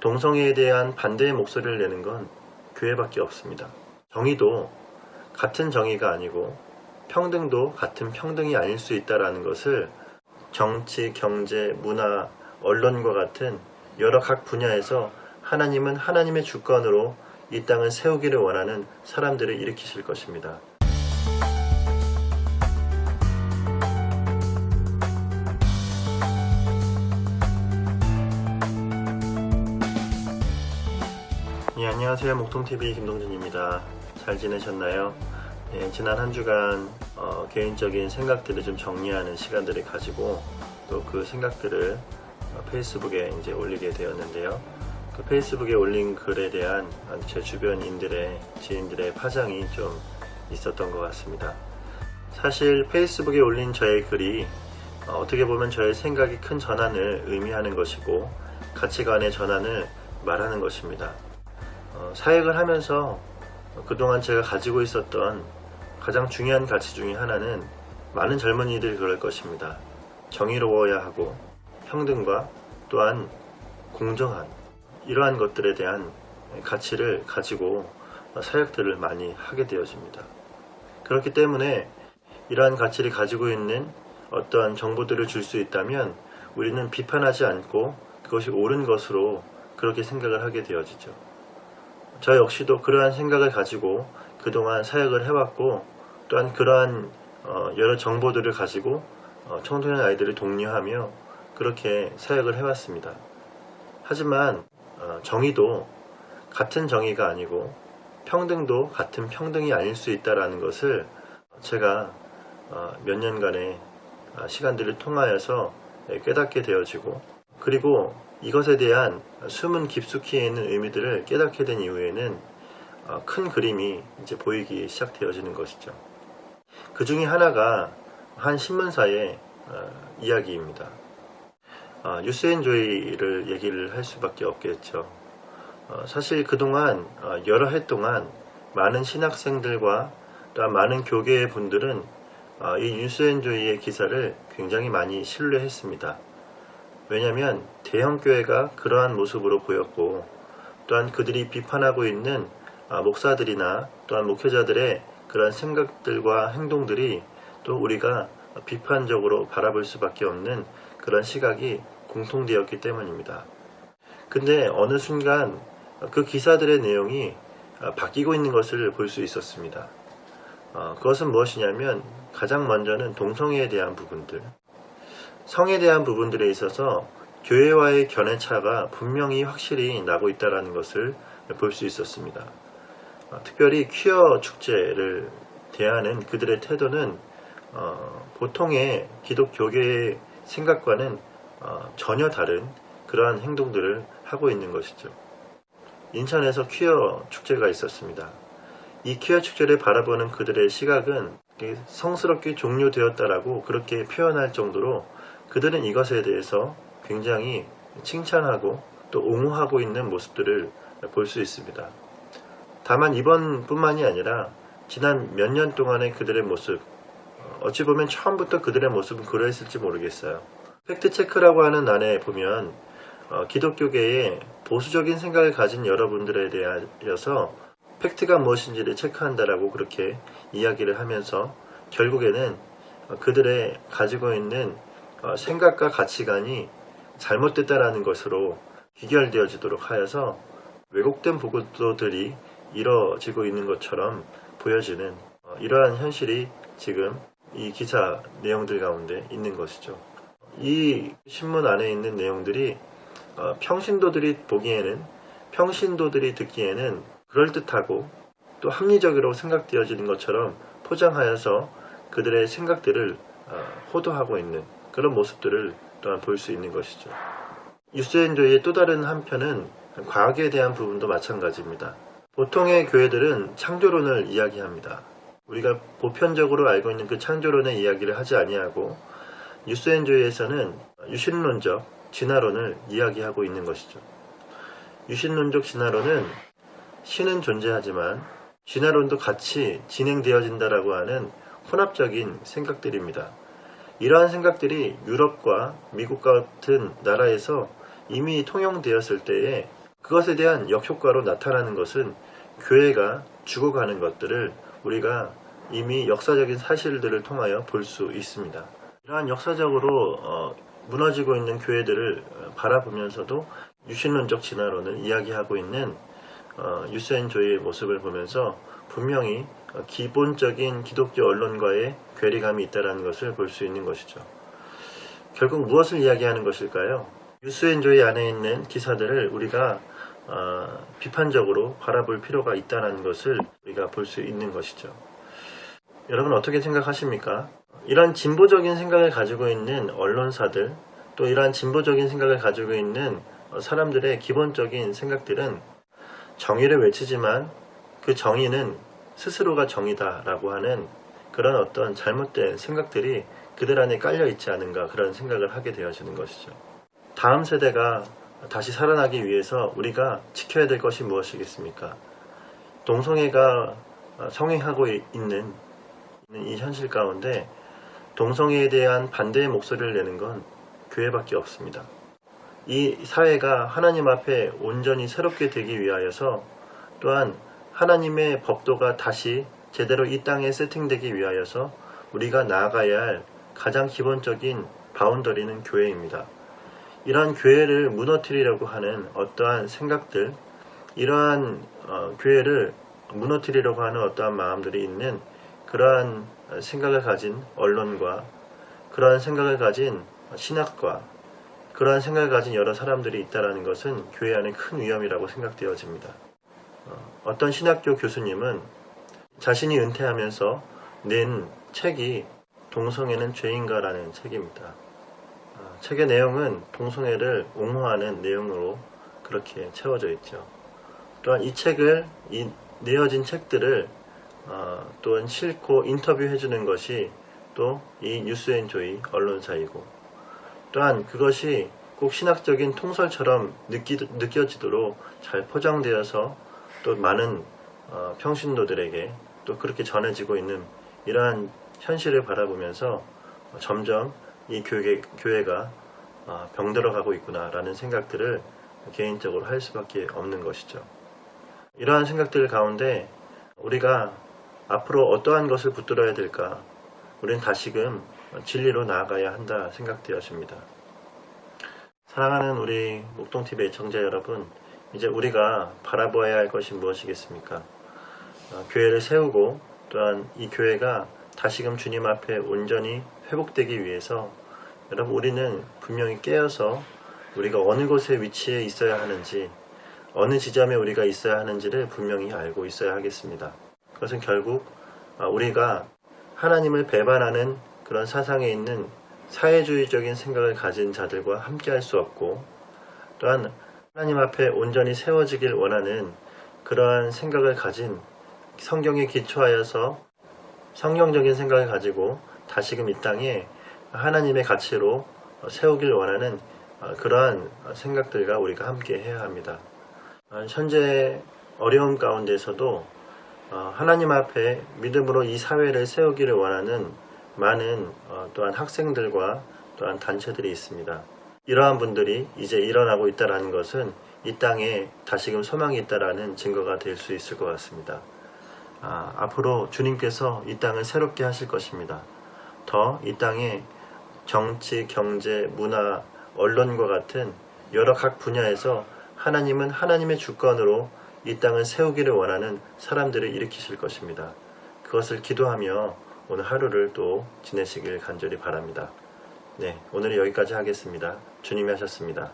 동성애에 대한 반대의 목소리를 내는 건 교회밖에 없습니다. 정의도 같은 정의가 아니고 평등도 같은 평등이 아닐 수 있다는 것을 정치, 경제, 문화, 언론과 같은 여러 각 분야에서 하나님은 하나님의 주권으로 이 땅을 세우기를 원하는 사람들을 일으키실 것입니다. 안녕하세요. 목통TV 김동준입니다. 잘 지내셨나요? 지난 한 주간 개인적인 생각들을 좀 정리하는 시간들을 가지고 또 그 생각들을 페이스북에 이제 올리게 되었는데요. 그 페이스북에 올린 글에 대한 제 주변인들의 지인들의 파장이 좀 있었던 것 같습니다. 사실 페이스북에 올린 저의 글이 어떻게 보면 저의 생각이 큰 전환을 의미하는 것이고 가치관의 전환을 말하는 것입니다. 사역을 하면서 그동안 제가 가지고 있었던 가장 중요한 가치 중에 하나는 많은 젊은이들이 그럴 것입니다. 정의로워야 하고 평등과 또한 공정한 이러한 것들에 대한 가치를 가지고 사역들을 많이 하게 되어집니다. 그렇기 때문에 이러한 가치를 가지고 있는 어떠한 정보들을 줄 수 있다면 우리는 비판하지 않고 그것이 옳은 것으로 그렇게 생각을 하게 되어지죠. 저 역시도 그러한 생각을 가지고 그동안 사역을 해왔고 또한 그러한 여러 정보들을 가지고 청소년 아이들을 독려하며 그렇게 사역을 해왔습니다. 하지만 정의도 같은 정의가 아니고 평등도 같은 평등이 아닐 수 있다는 것을 제가 몇 년간의 시간들을 통하여서 깨닫게 되어지고 그리고 이것에 대한 숨은 깊숙이 있는 의미들을 깨닫게 된 이후에는 큰 그림이 이제 보이기 시작되어지는 것이죠. 그 중에 하나가 한 신문사의 이야기입니다. 유스앤조이를 얘기를 할 수밖에 없겠죠. 사실 그동안 여러 해 동안 많은 신학생들과 또한 많은 교계의 분들은 이 유스앤조이의 기사를 굉장히 많이 신뢰했습니다. 왜냐하면 대형교회가 그러한 모습으로 보였고 또한 그들이 비판하고 있는 목사들이나 또한 목회자들의 그러한 생각들과 행동들이 또 우리가 비판적으로 바라볼 수밖에 없는 그런 시각이 공통되었기 때문입니다. 근데 어느 순간 그 기사들의 내용이 바뀌고 있는 것을 볼 수 있었습니다. 그것은 무엇이냐면 가장 먼저는 동성애에 대한 부분들, 성에 대한 부분들에 있어서 교회와의 견해차가 분명히 확실히 나고 있다는 것을 볼 수 있었습니다. 특별히 퀴어 축제를 대하는 그들의 태도는 보통의 기독교계의 생각과는 전혀 다른 그러한 행동들을 하고 있는 것이죠. 인천에서 퀴어 축제가 있었습니다. 이 퀴어 축제를 바라보는 그들의 시각은 성스럽게 종료되었다라고 그렇게 표현할 정도로 그들은 이것에 대해서 굉장히 칭찬하고 또 옹호하고 있는 모습들을 볼 수 있습니다. 다만 이번뿐만이 아니라 지난 몇 년 동안의 그들의 모습, 어찌 보면 처음부터 그들의 모습은 그러했을지 모르겠어요. 팩트체크라고 하는 안에 보면 기독교계의 보수적인 생각을 가진 여러분들에 대하여서 팩트가 무엇인지를 체크한다라고 그렇게 이야기를 하면서 결국에는 그들의 가지고 있는 생각과 가치관이 잘못됐다라는 것으로 귀결되어지도록 하여서 왜곡된 보도들이 이뤄지고 있는 것처럼 보여지는 이러한 현실이 지금 이 기사 내용들 가운데 있는 것이죠. 이 신문 안에 있는 내용들이 평신도들이 보기에는, 평신도들이 듣기에는 그럴듯하고 또 합리적으로 생각되어지는 것처럼 포장하여서 그들의 생각들을 호도하고 있는 그런 모습들을 또한 볼 수 있는 것이죠. 유스앤조이의 또 다른 한편은 과학에 대한 부분도 마찬가지입니다. 보통의 교회들은 창조론을 이야기합니다. 우리가 보편적으로 알고 있는 그 창조론의 이야기를 하지 아니하고 유스앤조이에서는 유신론적 진화론을 이야기하고 있는 것이죠. 유신론적 진화론은 신은 존재하지만 진화론도 같이 진행되어진다라고 하는 혼합적인 생각들입니다. 이러한 생각들이 유럽과 미국 같은 나라에서 이미 통용되었을 때에 그것에 대한 역효과로 나타나는 것은 교회가 죽어가는 것들을 우리가 이미 역사적인 사실들을 통하여 볼 수 있습니다. 이러한 역사적으로 무너지고 있는 교회들을 바라보면서도 유신론적 진화론을 이야기하고 있는 유스앤조이의 모습을 보면서 분명히 기본적인 기독교 언론과의 괴리감이 있다는 것을 볼 수 있는 것이죠. 결국 무엇을 이야기하는 것일까요? 유스앤조이 안에 있는 기사들을 우리가 비판적으로 바라볼 필요가 있다는 것을 우리가 볼 수 있는 것이죠. 여러분 어떻게 생각하십니까? 이러한 진보적인 생각을 가지고 있는 언론사들, 또 이러한 진보적인 생각을 가지고 있는 사람들의 기본적인 생각들은 정의를 외치지만 그 정의는 스스로가 정의다라고 하는 그런 어떤 잘못된 생각들이 그들 안에 깔려 있지 않은가, 그런 생각을 하게 되어지는 것이죠. 다음 세대가 다시 살아나기 위해서 우리가 지켜야 될 것이 무엇이겠습니까? 동성애가 성행하고 있는 이 현실 가운데 동성애에 대한 반대의 목소리를 내는 건 교회밖에 없습니다. 이 사회가 하나님 앞에 온전히 새롭게 되기 위하여서, 또한 하나님의 법도가 다시 제대로 이 땅에 세팅되기 위하여서 우리가 나아가야 할 가장 기본적인 바운더리는 교회입니다. 이러한 교회를 무너뜨리려고 하는 어떠한 생각들, 이러한 교회를 무너뜨리려고 하는 어떠한 마음들이 있는 그러한 생각을 가진 언론과, 그러한 생각을 가진 신학과, 그러한 생각을 가진 여러 사람들이 있다는 것은 교회 안에 큰 위험이라고 생각되어집니다. 어떤 신학교 교수님은 자신이 은퇴하면서 낸 책이 동성애는 죄인가라는 책입니다. 책의 내용은 동성애를 옹호하는 내용으로 그렇게 채워져 있죠. 또한 이 책을, 이 내어진 책들을 또한 싣고 인터뷰해주는 것이 또 이 유스앤조이 언론사이고, 또한 그것이 꼭 신학적인 통설처럼 느껴지도록 잘 포장되어서 또 많은 평신도들에게 또 그렇게 전해지고 있는 이러한 현실을 바라보면서 점점 이 교회가 병들어가고 있구나라는 생각들을 개인적으로 할 수밖에 없는 것이죠. 이러한 생각들 가운데 우리가 앞으로 어떠한 것을 붙들어야 될까? 우리는 다시금 진리로 나아가야 한다 생각되어집니다. 사랑하는 우리 목동TV 애청자 여러분, 이제 우리가 바라보아야 할 것이 무엇이겠습니까? 교회를 세우고, 또한 이 교회가 다시금 주님 앞에 온전히 회복되기 위해서 여러분, 우리는 분명히 깨어서 우리가 어느 곳에 위치해 있어야 하는지, 어느 지점에 우리가 있어야 하는지를 분명히 알고 있어야 하겠습니다. 그것은 결국 우리가 하나님을 배반하는 그런 사상에 있는 사회주의적인 생각을 가진 자들과 함께 할 수 없고, 또한 하나님 앞에 온전히 세워지길 원하는 그러한 생각을 가진, 성경에 기초하여서 성경적인 생각을 가지고 다시금 이 땅에 하나님의 가치로 세우길 원하는 그러한 생각들과 우리가 함께 해야 합니다. 현재 어려움 가운데서도 하나님 앞에 믿음으로 이 사회를 세우기를 원하는 많은 또한 학생들과 또한 단체들이 있습니다. 이러한 분들이 이제 일어나고 있다는 것은 이 땅에 다시금 소망이 있다는 증거가 될 수 있을 것 같습니다. 앞으로 주님께서 이 땅을 새롭게 하실 것입니다. 더 이 땅에 정치, 경제, 문화, 언론과 같은 여러 각 분야에서 하나님은 하나님의 주권으로 이 땅을 세우기를 원하는 사람들을 일으키실 것입니다. 그것을 기도하며 오늘 하루를 또 지내시길 간절히 바랍니다. 네, 오늘은 여기까지 하겠습니다. 주님이 하셨습니다.